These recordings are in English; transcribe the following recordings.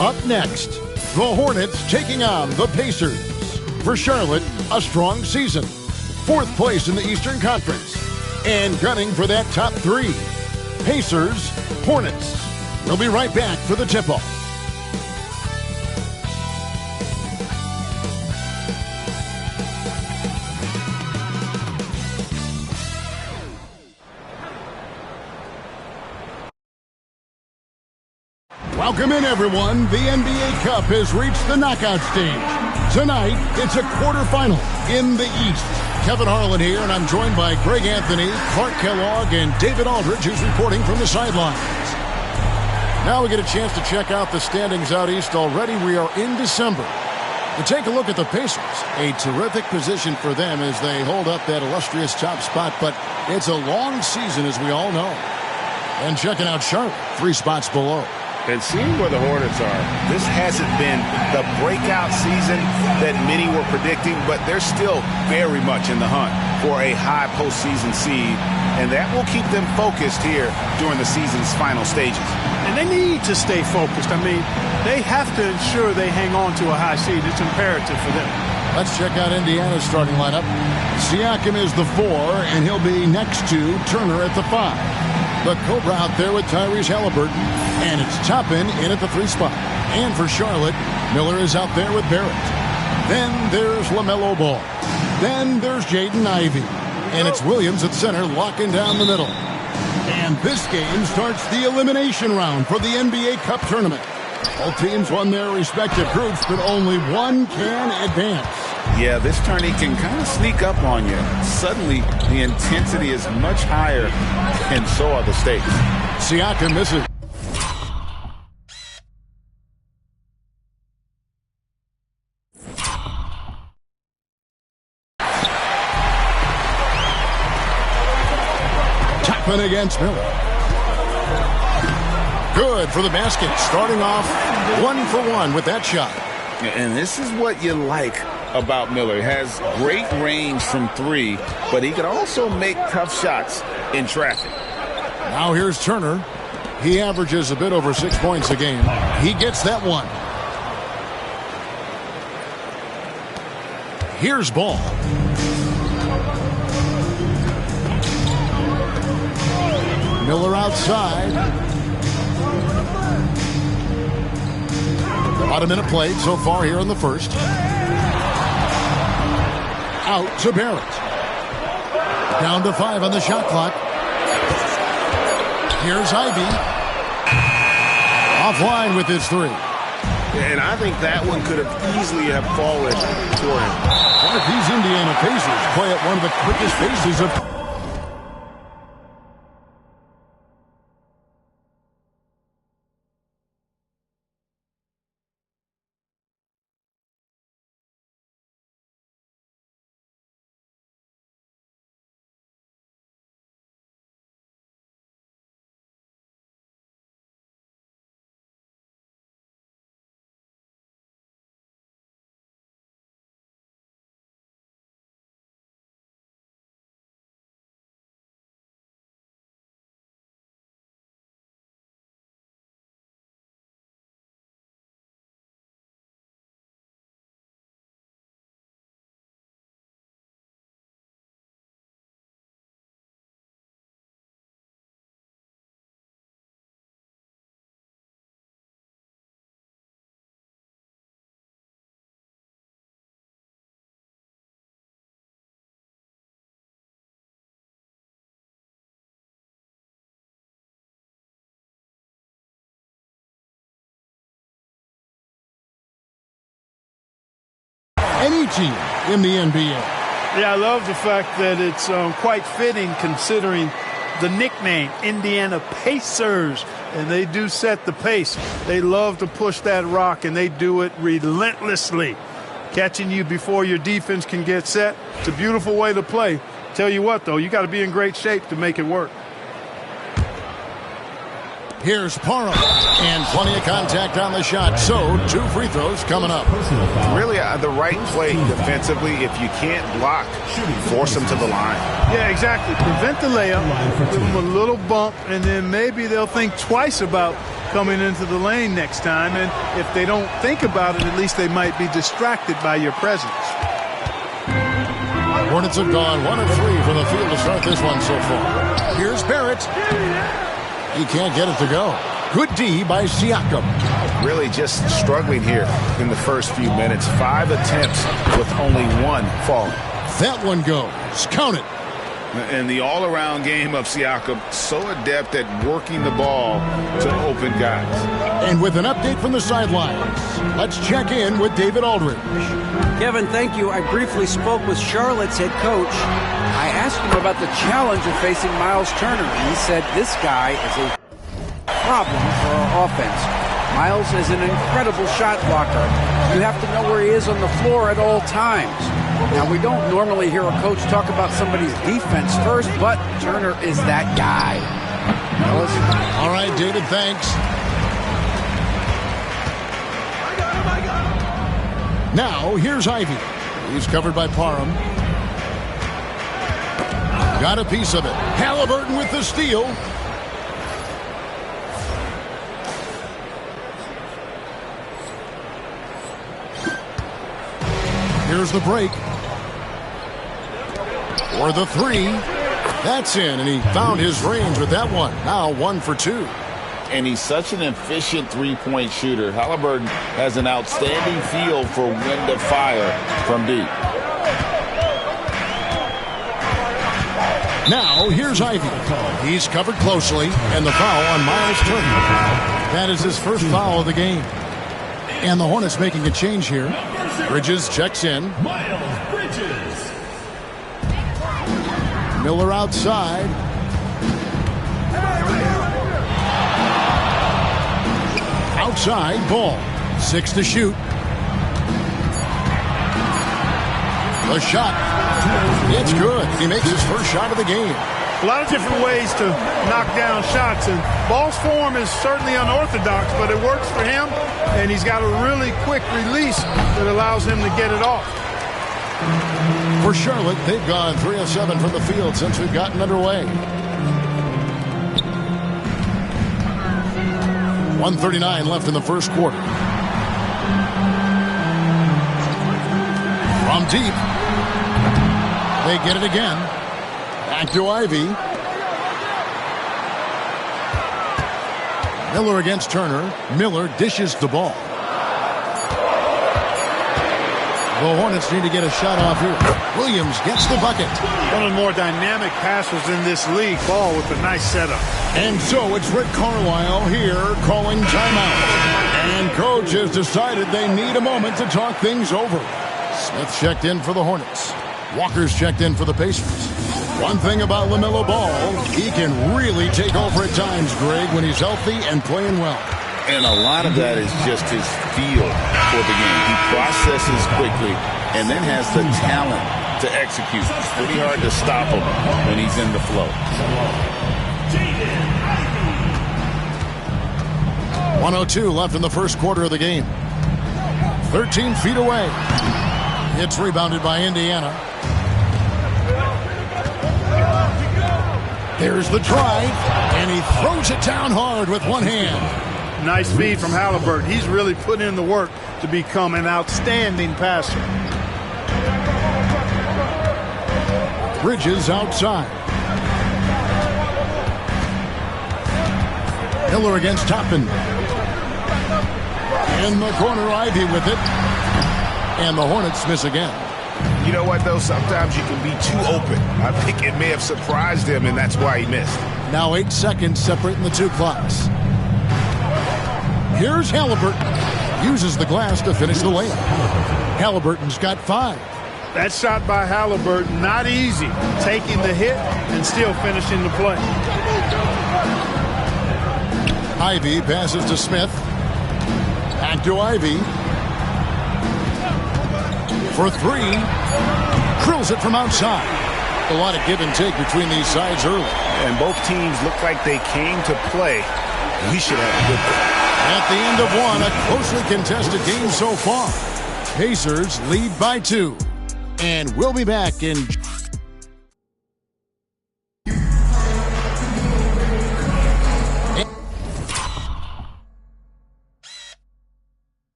Up next, the Hornets taking on the Pacers. For Charlotte, a strong season. 4th place in the Eastern Conference. And gunning for that top 3. Pacers, Hornets. We'll be right back for the tip-off. Welcome in, everyone. The NBA Cup has reached the knockout stage. Tonight, it's a quarterfinal in the East. Kevin Harlan here, and I'm joined by Greg Anthony, Clark Kellogg, and David Aldridge, who's reporting from the sidelines. Now we get a chance to check out the standings out East already. We are in December. And take a look at the Pacers. A terrific position for them as they hold up that illustrious top spot, but it's a long season, as we all know. And checking out Charlotte, 3 spots below. And seeing where the Hornets are, this hasn't been the breakout season that many were predicting, but they're still very much in the hunt for a high postseason seed, and that will keep them focused here during the season's final stages. And they need to stay focused. I mean, they have to ensure they hang on to a high seed. It's imperative for them. Let's check out Indiana's starting lineup. Siakam is the 4, and he'll be next to Turner at the 5. The Cobra out there with Tyrese Halliburton. And it's Toppin in at the 3 spot. And for Charlotte, Miller is out there with Barrett. Then there's LaMelo Ball. Then there's Jaden Ivey. And it's Williams at center locking down the middle. And this game starts the elimination round for the NBA Cup tournament. All teams won their respective groups, but only one can advance. Yeah, this tourney can kind of sneak up on you. Suddenly, the intensity is much higher, and so are the stakes. Siakam misses. Toppin against Miller. Good for the basket. Starting off 1 for 1 with that shot. And this is what you like about Miller. He has great range from 3, but he can also make tough shots in traffic. Now here's Turner. He averages a bit over 6 points a game. He gets that one. Here's Ball. Miller outside. About a minute played so far here in the first. Out to Barrett. Down to 5 on the shot clock. Here's Ivey. Offline with his 3. And I think that one could have easily have fallen for him. One of these Indiana Pacers play at one of the quickest paces of... Any team in the NBA. Yeah, I love the fact that it's quite fitting considering the nickname, Indiana Pacers. And they do set the pace. They love to push that rock, and they do it relentlessly. Catching you before your defense can get set. It's a beautiful way to play. Tell you what, though, you got to be in great shape to make it work. Here's Parham, and plenty of contact on the shot. So 2 free throws coming up. Really the right play defensively. If you can't block, force them to the line. Yeah, exactly. Prevent the layup, give them a little bump, and then maybe they'll think twice about coming into the lane next time. And if they don't think about it, at least they might be distracted by your presence. Hornets have gone 1 of 3 from the field to start this one so far. Here's Barrett. He can't get it to go. Good D by Siakam. Really just struggling here in the first few minutes. 5 attempts with only 1 falling. That one goes. Count it. And the all-around game of Siakam, so adept at working the ball to open guys. And with an update from the sidelines, let's check in with David Aldridge. Kevin, thank you. I briefly spoke with Charlotte's head coach. I asked him about the challenge of facing Miles Turner, and he said this guy is a problem for our offense. Miles is an incredible shot blocker. You have to know where he is on the floor at all times. Now, we don't normally hear a coach talk about somebody's defense first, but Turner is that guy. Fellas. All right, David, thanks. Now, here's Ivy. He's covered by Parham. Got a piece of it. Halliburton with the steal. Here's the break. For the 3. That's in, and he found his range with that one. Now 1 for 2. And he's such an efficient three-point shooter. Halliburton has an outstanding feel for when to fire from deep. Now, here's Ivy. He's covered closely, and the foul on Miles Turner. That is his first foul of the game. And the Hornets making a change here. Bridges checks in. Miles Bridges. Miller outside. Outside, ball. 6 to shoot. The shot. It's good. He makes his first shot of the game. A lot of different ways to knock down shots, and ball's form is certainly unorthodox, but it works for him, and he's got a really quick release that allows him to get it off. For Charlotte, they've gone 3 of 7 from the field since we've gotten underway. 1:39 left in the first quarter. From deep. They get it again. Back to Ivy. Miller against Turner. Miller dishes the ball. The Hornets need to get a shot off here. Williams gets the bucket. One of the more dynamic passers in this league. Ball with a nice setup. And so it's Rick Carlisle here calling timeout. And coach has decided they need a moment to talk things over. Smith checked in for the Hornets. Walker's checked in for the Pacers. One thing about LaMelo Ball, he can really take over at times, Greg, when he's healthy and playing well. And a lot of that is just his feel for the game. He processes quickly and then has the talent to execute. It's pretty hard to stop him when he's in the flow. 1:02 left in the first quarter of the game. 13 feet away. It's rebounded by Indiana. There's the drive, and he throws it down hard with one hand. Nice feed from Halliburton. He's really put in the work to become an outstanding passer. Bridges outside. Miller against Toppin. In the corner, Ivy with it. And the Hornets miss again. You know what, though? Sometimes you can be too open. I think it may have surprised him, and that's why he missed. Now 8 seconds separating the two clocks. Here's Halliburton. Uses the glass to finish the layup. Halliburton's got 5. That shot by Halliburton, not easy. Taking the hit and still finishing the play. Ivy passes to Smith. Back to Ivy. For 3. Drills it from outside. A lot of give and take between these sides early. And both teams look like they came to play we should have a good one. At the end of one, a closely contested game so far. Pacers lead by 2. And we'll be back in...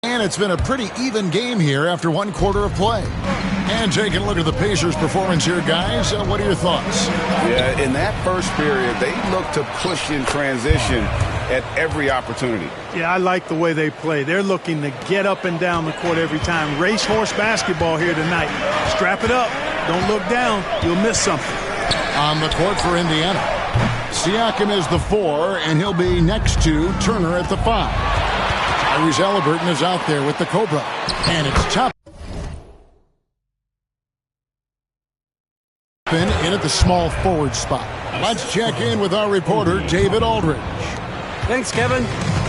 And it's been a pretty even game here after one quarter of play. And taking a look at the Pacers' performance here, guys, what are your thoughts? Yeah, in that first period, they looked to push in transition at every opportunity. Yeah, I like the way they play. They're looking to get up and down the court every time. Racehorse basketball here tonight. Strap it up. Don't look down. You'll miss something. On the court for Indiana, Siakam is the 4, and he'll be next to Turner at the 5. Halliburton is out there with the Cobra, and it's top in at the small forward spot. Let's check in with our reporter, David Aldridge. Thanks, Kevin.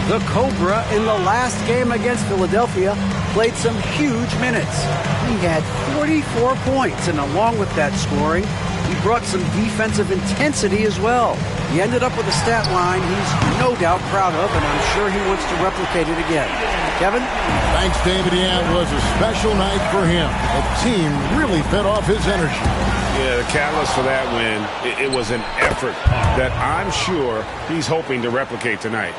The Cobra in the last game against Philadelphia played some huge minutes. He had 44 points, and along with that scoring, he brought some defensive intensity as well. He ended up with a stat line he's no doubt proud of, and I'm sure he wants to replicate it again. Kevin? Thanks, David. Yeah, it was a special night for him. The team really fed off his energy. Yeah, the catalyst for that win, it was an effort that I'm sure he's hoping to replicate tonight.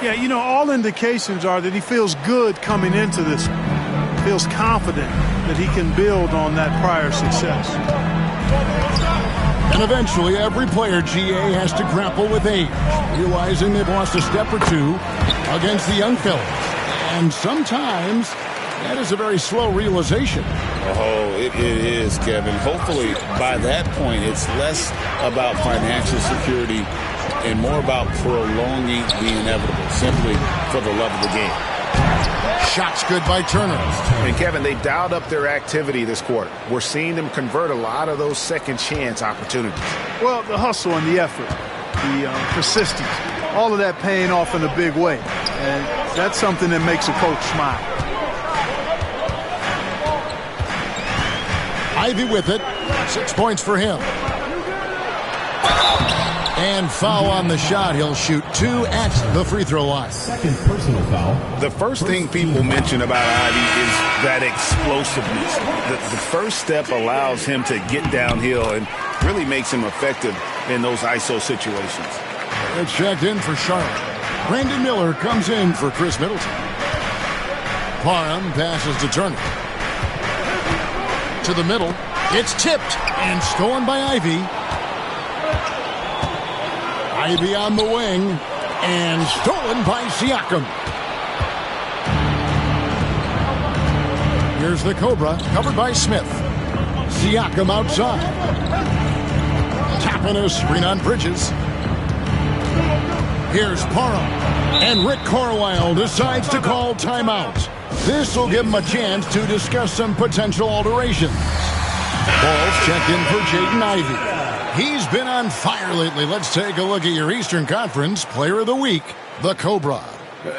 Yeah, you know, all indications are that he feels good coming into this. Feels confident that he can build on that prior success. And eventually, every player, GA, has to grapple with age, realizing they've lost a step or two against the young fellas. And sometimes, that is a very slow realization. Oh, it is, Kevin. Hopefully, by that point, it's less about financial security and more about prolonging the inevitable, simply for the love of the game. Shots good by Turner. And, Kevin, they dialed up their activity this quarter. We're seeing them convert a lot of those second chance opportunities. Well, the hustle and the effort, the persistence, all of that paying off in a big way. And that's something that makes a coach smile. Ivy with it. 6 points for him. And foul on the shot. He'll shoot 2 at the free throw line. Second personal foul. The first thing people mention about Ivy is that explosiveness. The first step allows him to get downhill and really makes him effective in those ISO situations. It's checked in for Charlotte. Brandon Miller comes in for Chris Middleton. Parham passes to Turner. To the middle. It's tipped and stolen by Ivy. Ivy on the wing and stolen by Siakam. Here's the Cobra, covered by Smith. Siakam outside. Tapping a screen on Bridges. Here's Parham. And Rick Carlisle decides to call timeout. This will give him a chance to discuss some potential alterations. Ball's checked in for Jaden Ivey. He's been on fire lately. Let's take a look at your Eastern Conference Player of the Week, the Cobra.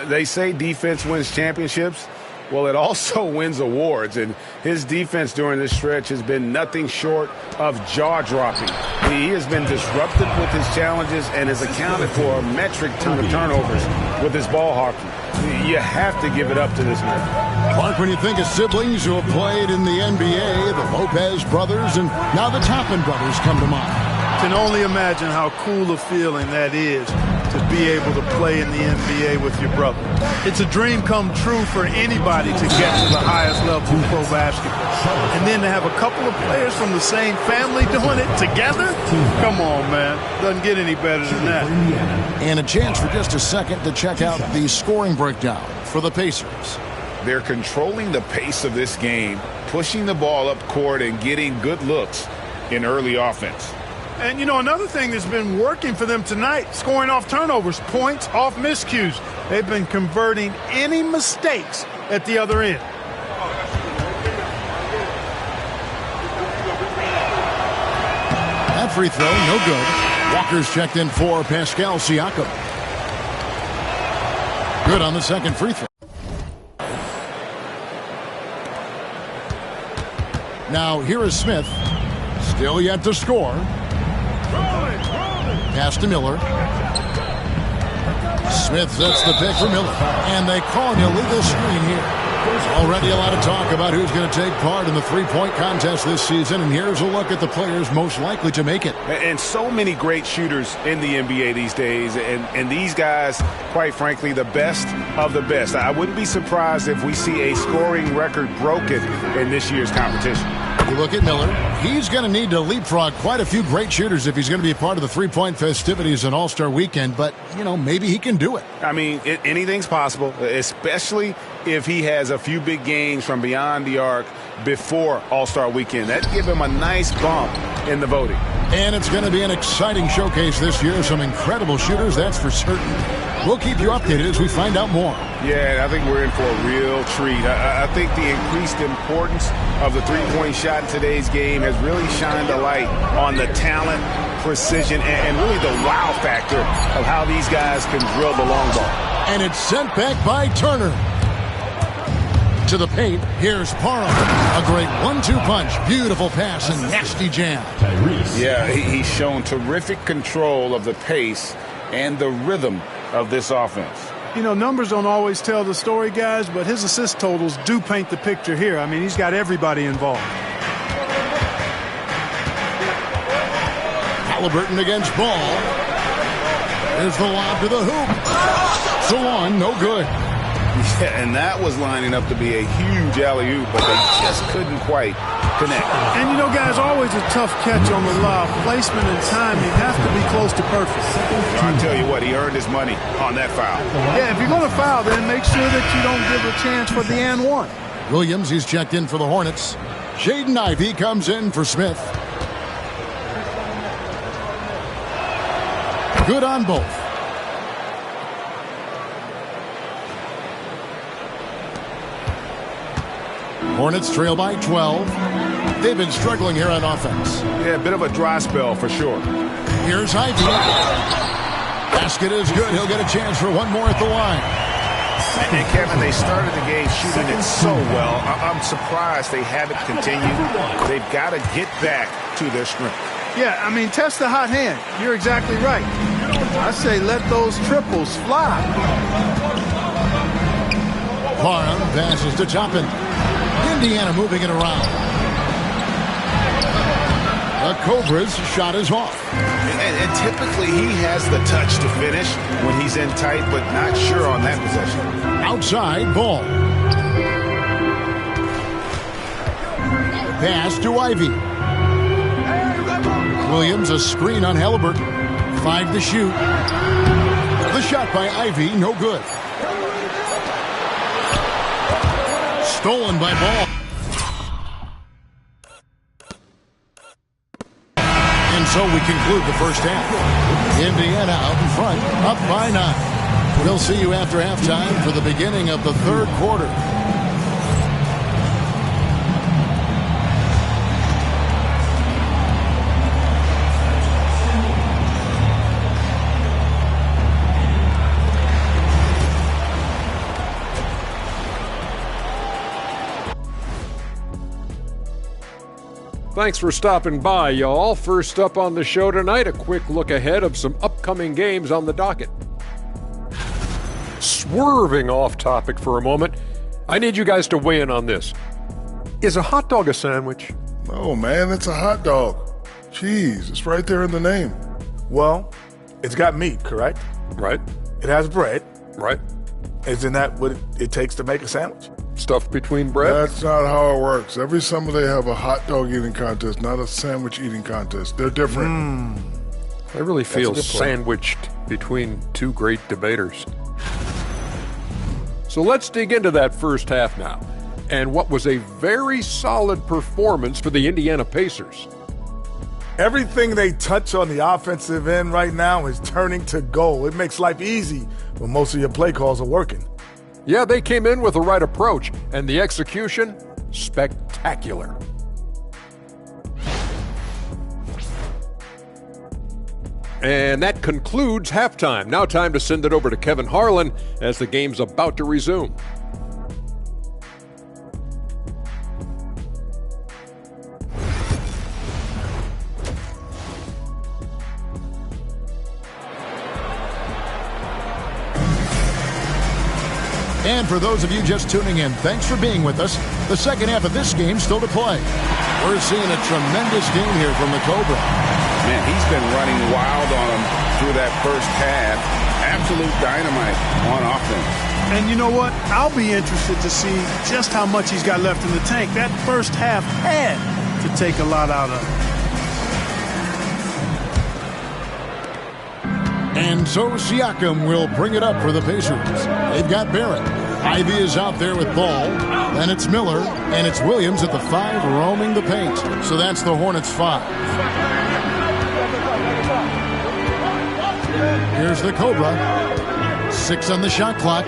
They say defense wins championships. Well, it also wins awards, and his defense during this stretch has been nothing short of jaw-dropping. He has been disruptive with his challenges and has accounted for a metric ton of turnovers with his ball hockey. You have to give it up to this man. Clark, when you think of siblings who have played in the NBA, the Lopez brothers, and now the Toppin brothers come to mind. Can only imagine how cool a feeling that is to be able to play in the NBA with your brother. It's a dream come true for anybody to get to the highest level of pro basketball. And then to have a couple of players from the same family doing it together? Come on, man. Doesn't get any better than that. And a chance for just a second to check out the scoring breakdown for the Pacers. They're controlling the pace of this game, pushing the ball up court and getting good looks in early offense. And, you know, another thing that's been working for them tonight, scoring off turnovers, points off miscues. They've been converting any mistakes at the other end. That free throw, no good. Walker's checked in for Pascal Siakam. Good on the second free throw. Now here is Smith. Still yet to score. Pass to Miller. Smith sets the pick for Miller. And they call an illegal screen here. Already a lot of talk about who's going to take part in the three-point contest this season. And here's a look at the players most likely to make it. And so many great shooters in the NBA these days. And these guys, quite frankly, the best of the best. I wouldn't be surprised if we see a scoring record broken in this year's competition. You look at Miller. He's going to need to leapfrog quite a few great shooters if he's going to be a part of the three-point festivities on All-Star Weekend. But, you know, maybe he can do it. I mean, anything's possible, especially if he has a few big games from beyond the arc before All-Star Weekend. That'd give him a nice bump in the voting. And it's going to be an exciting showcase this year. Some incredible shooters, that's for certain. We'll keep you updated as we find out more. Yeah, I think we're in for a real treat. I think the increased importance of the three-point shot in today's game has really shined a light on the talent, precision, and really the wow factor of how these guys can drill the long ball. And it's sent back by Turner. To the paint, here's Parham. A great 1-2 punch. Beautiful pass and nasty jam. Yeah, he's shown terrific control of the pace and the rhythm of this offense. You know, numbers don't always tell the story, guys, but his assist totals do paint the picture here. I mean, he's got everybody involved. Halliburton against Ball. There's the lob to the hoop. So on, no good. Yeah, and that was lining up to be a huge alley-oop, but they just couldn't quite connect. And, you know, guys, always a tough catch on the lob. Placement and timing have to be close to perfect. I'll tell you what, he earned his money on that foul. Yeah, if you're going to foul, then make sure that you don't give a chance for the and one. Williams, he's checked in for the Hornets. Jaden Ivey comes in for Smith. Good on both. Hornets trail by 12. They've been struggling here on offense. Yeah, a bit of a dry spell for sure. Here's Ivey. Basket is good. He'll get a chance for one more at the line. And Kevin, they started the game shooting it so well. I'm surprised they haven't continued. They've got to get back to their strength. Yeah, I mean, test the hot hand. You're exactly right. I say let those triples fly. Parham passes to Toppin. Indiana moving it around. The Cobras shot is off. And typically he has the touch to finish when he's in tight, but not sure on that possession. Outside Ball. Pass to Ivey. Williams a screen on Halliburton. 5 to shoot. The shot by Ivey, no good. Stolen by Ball. And so we conclude the first half. Indiana out in front, up by 9. We'll see you after halftime for the beginning of the third quarter. Thanks for stopping by, y'all. First up on the show tonight, a quick look ahead of some upcoming games on the docket. Swerving off topic for a moment, I need you guys to weigh in on this. Is a hot dog a sandwich? Oh, man, it's a hot dog. Cheese, it's right there in the name. Well, it's got meat, correct? Right. It has bread. Right. Isn't that what it takes to make a sandwich? Stuffed between bread? That's not how it works. Every summer they have a hot dog eating contest, not a sandwich eating contest. They're different. I really feel sandwiched between two great debaters. So let's dig into that first half now, and what was a very solid performance for the Indiana Pacers. Everything they touch on the offensive end right now is turning to goal. It makes life easy when most of your play calls are working. Yeah, they came in with the right approach, and the execution, spectacular. And that concludes halftime. Now time to send it over to Kevin Harlan as the game's about to resume. And for those of you just tuning in, thanks for being with us. The second half of this game still to play. We're seeing a tremendous game here from the Cobra. Man, he's been running wild on them through that first half. Absolute dynamite on offense. And you know what? I'll be interested to see just how much he's got left in the tank. That first half had to take a lot out of him. And so Siakam will bring it up for the Pacers. They've got Barrett. Ivy is out there with ball. Then it's Miller, and it's Williams at the 5 roaming the paint. So that's the Hornets 5. Here's the Cobra. 6 on the shot clock.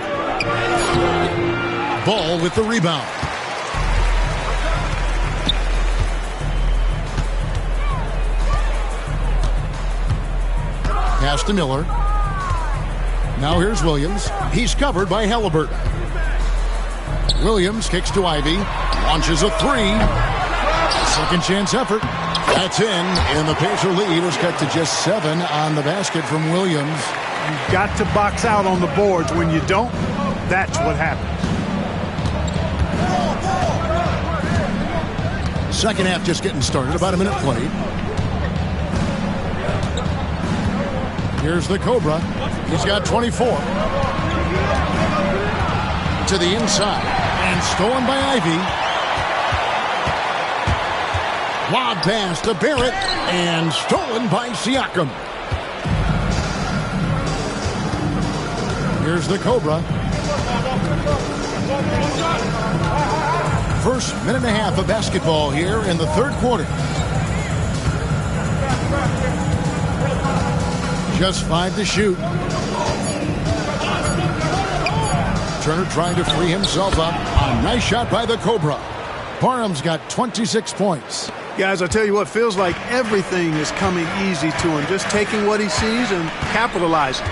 Ball with the rebound. Pass to Miller. Now here's Williams. He's covered by Halliburton. Williams kicks to Ivy. Launches a 3. Second chance effort. That's in. And the Pacer lead is cut to just 7 on the basket from Williams. You've got to box out on the boards. When you don't, that's what happens. Second half just getting started. About a minute played. Here's the Cobra. He's got 24. To the inside. And stolen by Ivy. Lob pass to Barrett. And stolen by Siakam. Here's the Cobra. First minute and a half of basketball here in the third quarter. Just 5 to shoot. Turner trying to free himself up. A nice shot by the Cobra. Barham's got 26 points. Guys, I tell you what, feels like everything is coming easy to him. Just taking what he sees and capitalizing.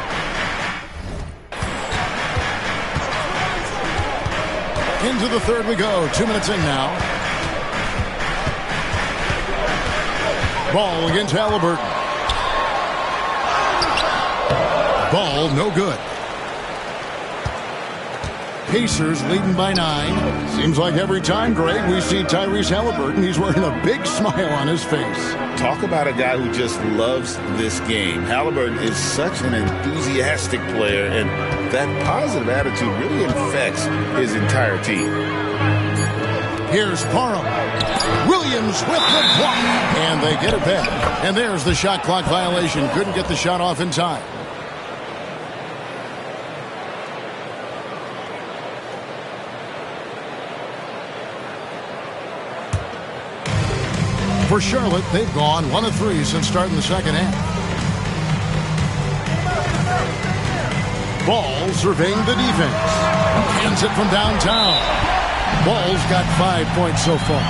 Into the third we go. 2 minutes in now. Ball against Halliburton. Ball no good. Pacers leading by 9. Seems like every time, Greg, we see Tyrese Halliburton, he's wearing a big smile on his face. Talk about a guy who just loves this game. Halliburton is such an enthusiastic player, and that positive attitude really infects his entire team. Here's Parham. Williams with the block. And they get it back. And there's the shot clock violation. Couldn't get the shot off in time. For Charlotte, they've gone 1 of 3 since starting the second half. Ball surveying the defense. Hands it from downtown. Ball's got 5 points so far.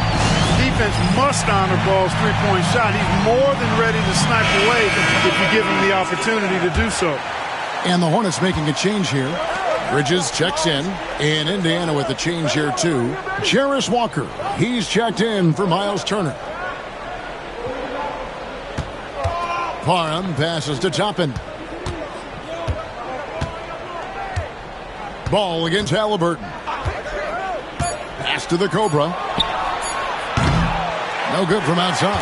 Defense must honor Ball's three-point shot. He's more than ready to snipe away if you give him the opportunity to do so. And the Hornets making a change here. Bridges checks in. And Indiana with a change here too. Jarris Walker. He's checked in for Miles Turner. Parham passes to Toppin. Ball against Halliburton. Pass to the Cobra. No good from outside.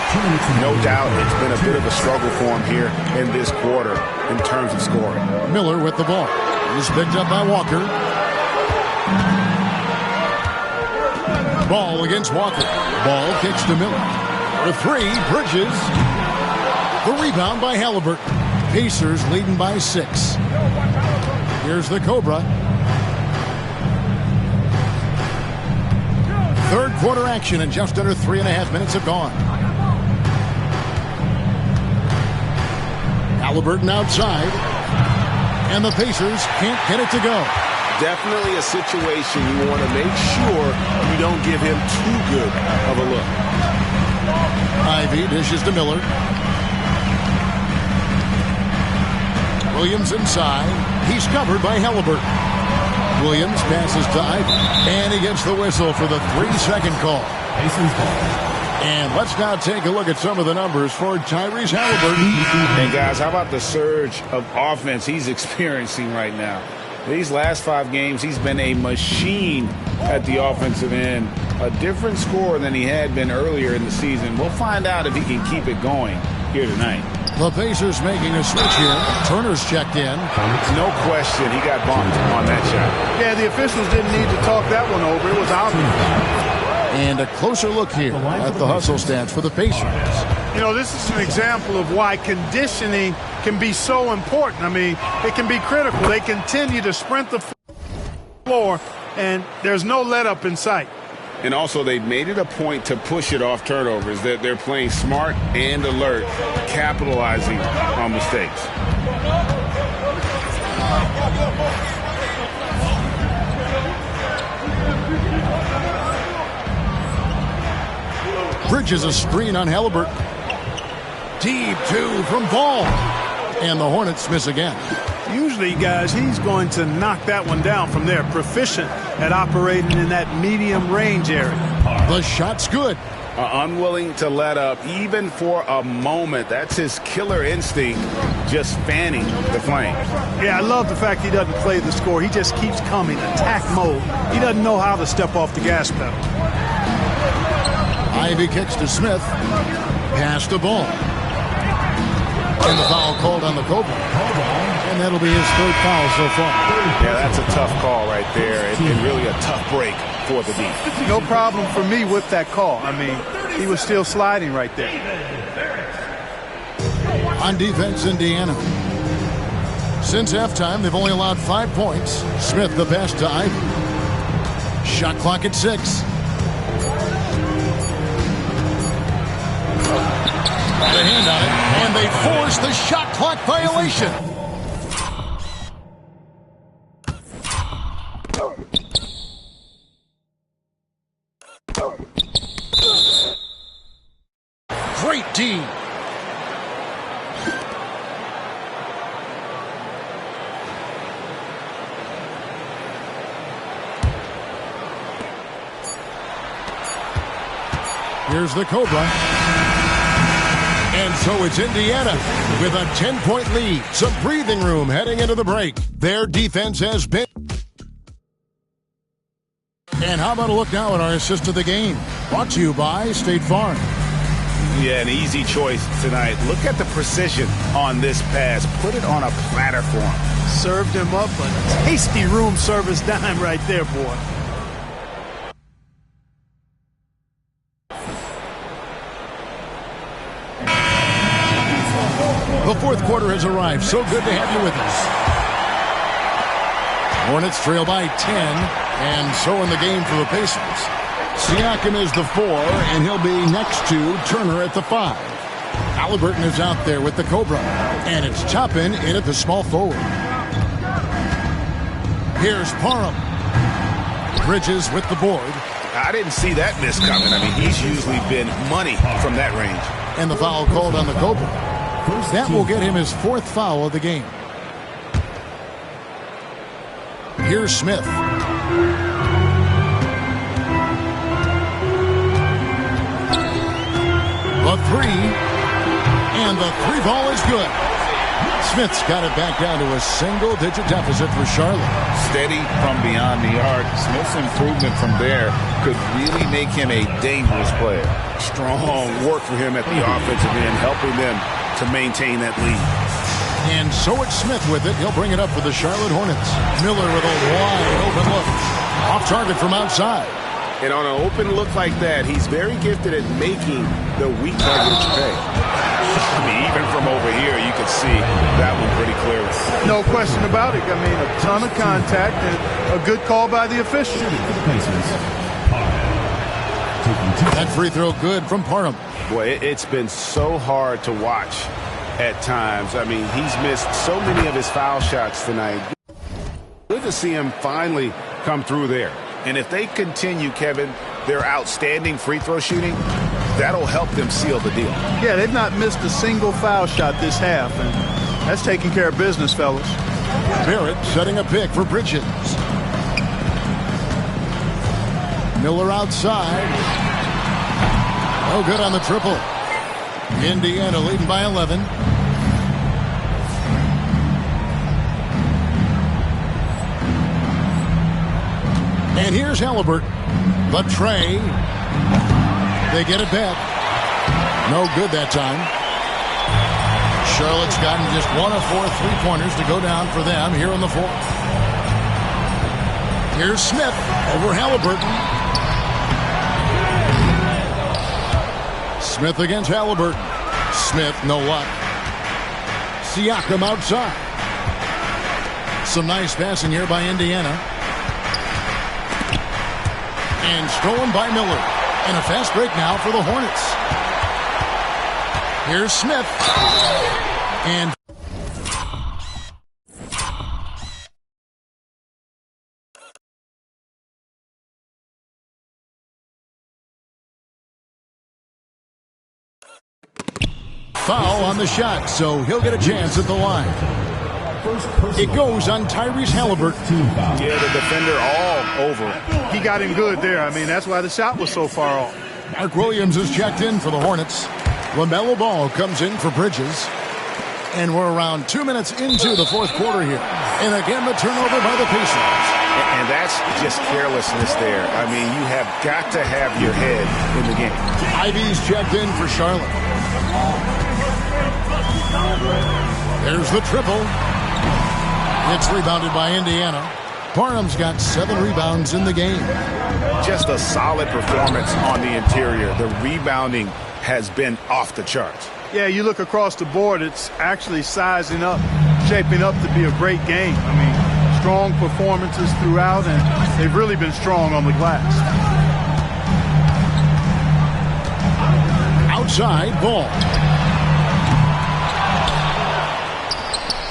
No doubt it's been a bit of a struggle for him here in this quarter in terms of scoring. Miller with the ball. He's picked up by Walker. Ball against Walker. Ball kicks to Miller. For three, Bridges. The rebound by Halliburton. Pacers leading by 6. Here's the Cobra. Third quarter action, and just under 3.5 minutes have gone. Halliburton outside, and the Pacers can't get it to go. Definitely a situation you want to make sure you don't give him too good of a look. Ivy dishes to Miller. Williams inside. He's covered by Halliburton. Williams passes to Ivy, and he gets the whistle for the 3-second call. And let's now take a look at some of the numbers for Tyrese Halliburton. And guys, how about the surge of offense he's experiencing right now? These last 5 games, he's been a machine at the offensive end. A different scorer than he had been earlier in the season. We'll find out if he can keep it going here tonight. The Pacers making a switch here. Turner's checked in. No question, he got bumped on that shot. Yeah, the officials didn't need to talk that one over. It was obvious. And a closer look here at the hustle stats for the Pacers. You know, this is an example of why conditioning can be so important. I mean, it can be critical. They continue to sprint the floor, and there's no let-up in sight. And also, they made it a point to push it off turnovers. That they're playing smart and alert, capitalizing on mistakes. Bridges a screen on Halliburton. Deep 2 from Ball. And the Hornets miss again. Usually, guys, he's going to knock that one down from there. Proficient at operating in that medium range area. The shot's good. Unwilling to let up even for a moment. That's his killer instinct, just fanning the flames. Yeah, I love the fact he doesn't play the score. He just keeps coming, attack mode. He doesn't know how to step off the gas pedal. Ivy kicks to Smith. Pass the ball. And the foul called on the Cobra. And that'll be his 3rd foul so far. Yeah, that's a tough call right there. And really a tough break for the defense. No problem for me with that call. I mean, he was still sliding right there. On defense, Indiana. Since halftime, they've only allowed 5 points. Smith the pass to Ivy. Shot clock at 6. The hand on it, and they force the shot clock violation. Great D. Here's the Cobra. And so it's Indiana with a 10-point lead. Some breathing room heading into the break. Their defense has been. And how about a look now at our assist of the game? Brought to you by State Farm. Yeah, an easy choice tonight. Look at the precision on this pass. Put it on a platter for him. Served him up a tasty room service dime right there, boy. The 4th quarter has arrived. So good to have you with us. Hornets trail by 10, and so in the game for the Pacers. Siakam is the 4, and he'll be next to Turner at the 5. Halliburton is out there with the Cobra, and it's Toppin in at the small forward. Here's Parham. Bridges with the board. I didn't see that miss coming. I mean, he's usually been money from that range. And the foul called on the Cobra. That will get him his 4th foul of the game. Here's Smith. The 3. And And the three ball is good. Smith's got it back down to a single-digit deficit for Charlotte. Steady from beyond the arc. Smith's improvement from there could really make him a dangerous player. Strong work for him at the offensive end, helping them to maintain that lead. And so it's Smith with it. He'll bring it up for the Charlotte Hornets. Miller with a wide open look. Off target from outside. And on an open look like that, he's very gifted at making the weak coverage pay. I mean, even from over here, you can see that one pretty clearly. No question about it. I mean, a ton of contact and a good call by the official. That free throw good from Parham. Boy, it's been so hard to watch at times. I mean, he's missed so many of his foul shots tonight. Good to see him finally come through there. And if they continue, Kevin, their outstanding free throw shooting, that'll help them seal the deal. Yeah, they've not missed a single foul shot this half, and that's taking care of business, fellas. Barrett setting a pick for Bridges. Miller outside. No good on the triple. Indiana leading by 11. And here's Halliburton. The tray. They get it back. No good that time. Charlotte's gotten just 1 of 4 three-pointers to go down for them here in the fourth. Here's Smith over Halliburton. Smith against Halliburton. Smith, no luck. Siakam outside. Some nice passing here by Indiana. And stolen by Miller. And a fast break now for the Hornets. Here's Smith. And foul on the shot, so he'll get a chance at the line. It goes on Tyrese Halliburton. Yeah, the defender all over him. He got him good there. I mean, that's why the shot was so far off. Mark Williams is checked in for the Hornets. LaMelo Ball comes in for Bridges. And we're around 2 minutes into the fourth quarter here. And again, the turnover by the Pacers. And that's just carelessness there. I mean, you have got to have your head in the game. Ivy's checked in for Charlotte. There's the triple. It's rebounded by Indiana. Parham's got 7 rebounds in the game. Just a solid performance on the interior. The rebounding has been off the charts. Yeah, you look across the board, it's actually sizing up, shaping up to be a great game. I mean, strong performances throughout, and they've really been strong on the glass. Outside ball.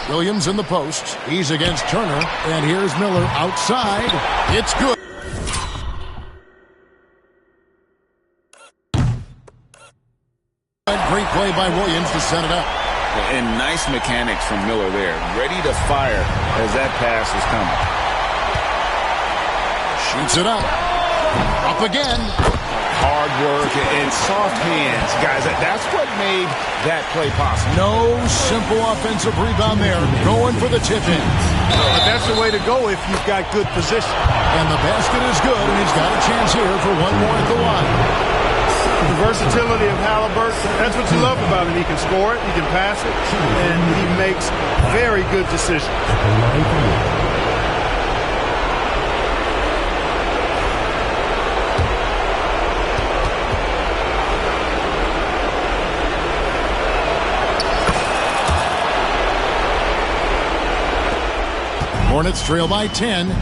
Williams in the post. He's against Turner. And here's Miller outside. It's good. Great play by Williams to set it up. And nice mechanics from Miller there. Ready to fire as that pass is coming. Shoots it up. Up again. Hard work and soft hands. Guys, that's what made that play possible. No simple offensive rebound there. Going for the tip-in. But that's the way to go if you've got good position. And the basket is good, and he's got a chance here for one more at the line. The versatility of Halliburton, that's what you love about him. He can score it, he can pass it, and he makes very good decisions. Hornets trail by 10.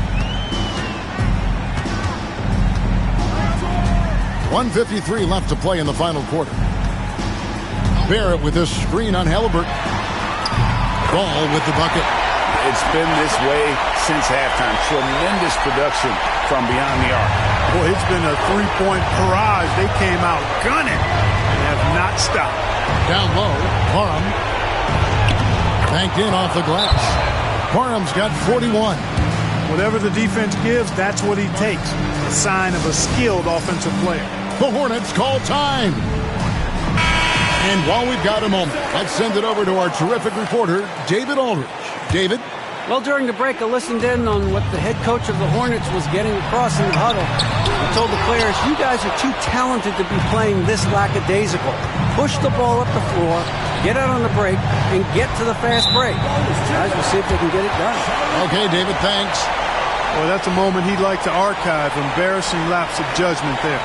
1:53 left to play in the final quarter. Barrett with this screen on Halliburton. Ball with the bucket. It's been this way since halftime. Tremendous production from beyond the arc. Boy, it's been a three-point barrage. They came out gunning and have not stopped. Down low, Parham. Banked in off the glass. Parham's got 41. Whatever the defense gives, that's what he takes. A sign of a skilled offensive player. The Hornets call time. And while we've got a moment, let's send it over to our terrific reporter, David Aldridge. David? Well, during the break, I listened in on what the head coach of the Hornets was getting across in the huddle. He told the players, you guys are too talented to be playing this lackadaisical. Push the ball up the floor, get out on the break, and get to the fast break. Guys, we'll see if they can get it done. Okay, David, thanks. Well, that's a moment he'd like to archive. Embarrassing lapse of judgment there.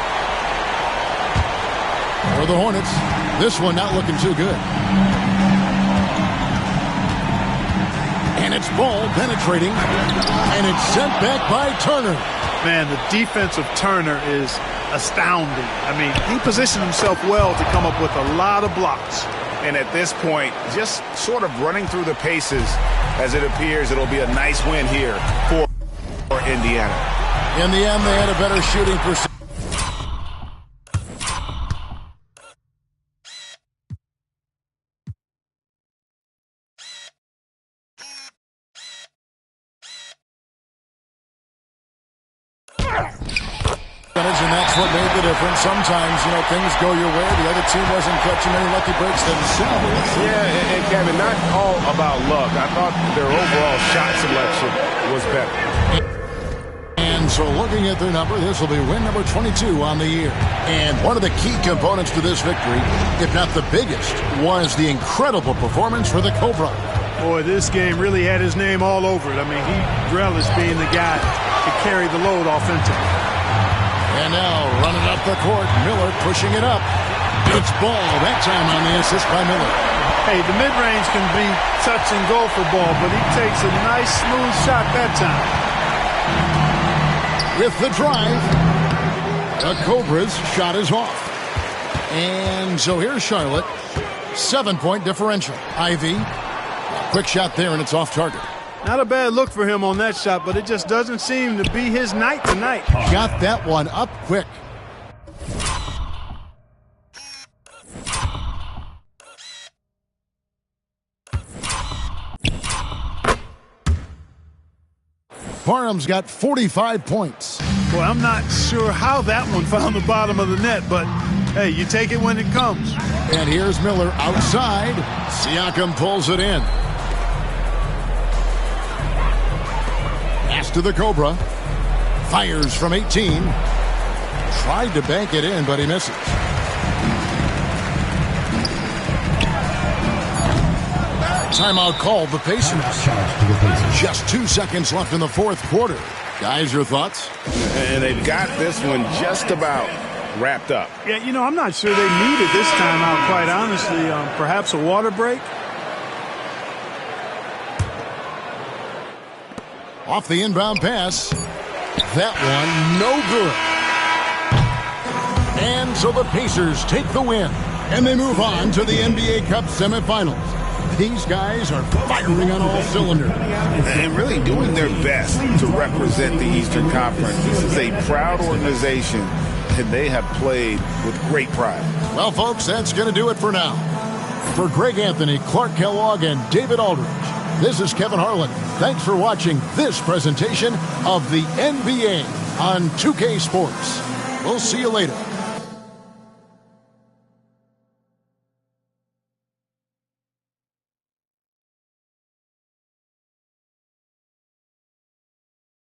For the Hornets, this one not looking too good. And it's ball penetrating, and it's sent back by Turner. Man, the defense of Turner is astounding. I mean, he positioned himself well to come up with a lot of blocks. And at this point, just sort of running through the paces, as it appears it'll be a nice win here for Indiana. In the end, they had a better shooting percentage. And that's what made the difference. Sometimes, things go your way. The other team wasn't catching many lucky breaks themselves. Yeah, and Kevin, not all about luck. I thought their overall shot selection was better. And so looking at their number, this will be win number 22 on the year. And one of the key components to this victory, if not the biggest, was the incredible performance for the Cobra. Boy, this game really had his name all over it. I mean, he relished being the guy to carry the load offensively. And now running up the court, Miller pushing it up. It's ball, that time on the assist by Miller. Hey, the mid-range can be touch and go for ball, but he takes a nice smooth shot that time. With the drive, the Cobras shot is off. And so here's Charlotte, 7-point differential. Ivy, quick shot there, and it's off target. Not a bad look for him on that shot, but it just doesn't seem to be his night tonight. Got that one up quick. Parham's got 45 points. Well, I'm not sure how that one found the bottom of the net, but hey, you take it when it comes. And here's Miller outside. Siakam pulls it in. Pass to the Cobra. Fires from 18. Tried to bank it in, but he misses. Timeout called the Pacers. Just 2 seconds left in the fourth quarter. Guys, your thoughts? And they've got this one just about wrapped up. Yeah, I'm not sure they needed this timeout, quite honestly. Perhaps a water break? Off the inbound pass. That one, no good. And so the Pacers take the win. And they move on to the NBA Cup semifinals. These guys are firing on all cylinders. And really doing their best to represent the Eastern Conference. This is a proud organization, and they have played with great pride. Well, folks, that's going to do it for now. For Greg Anthony, Clark Kellogg, and David Aldridge, this is Kevin Harlan. Thanks for watching this presentation of the NBA on 2K Sports. We'll see you later.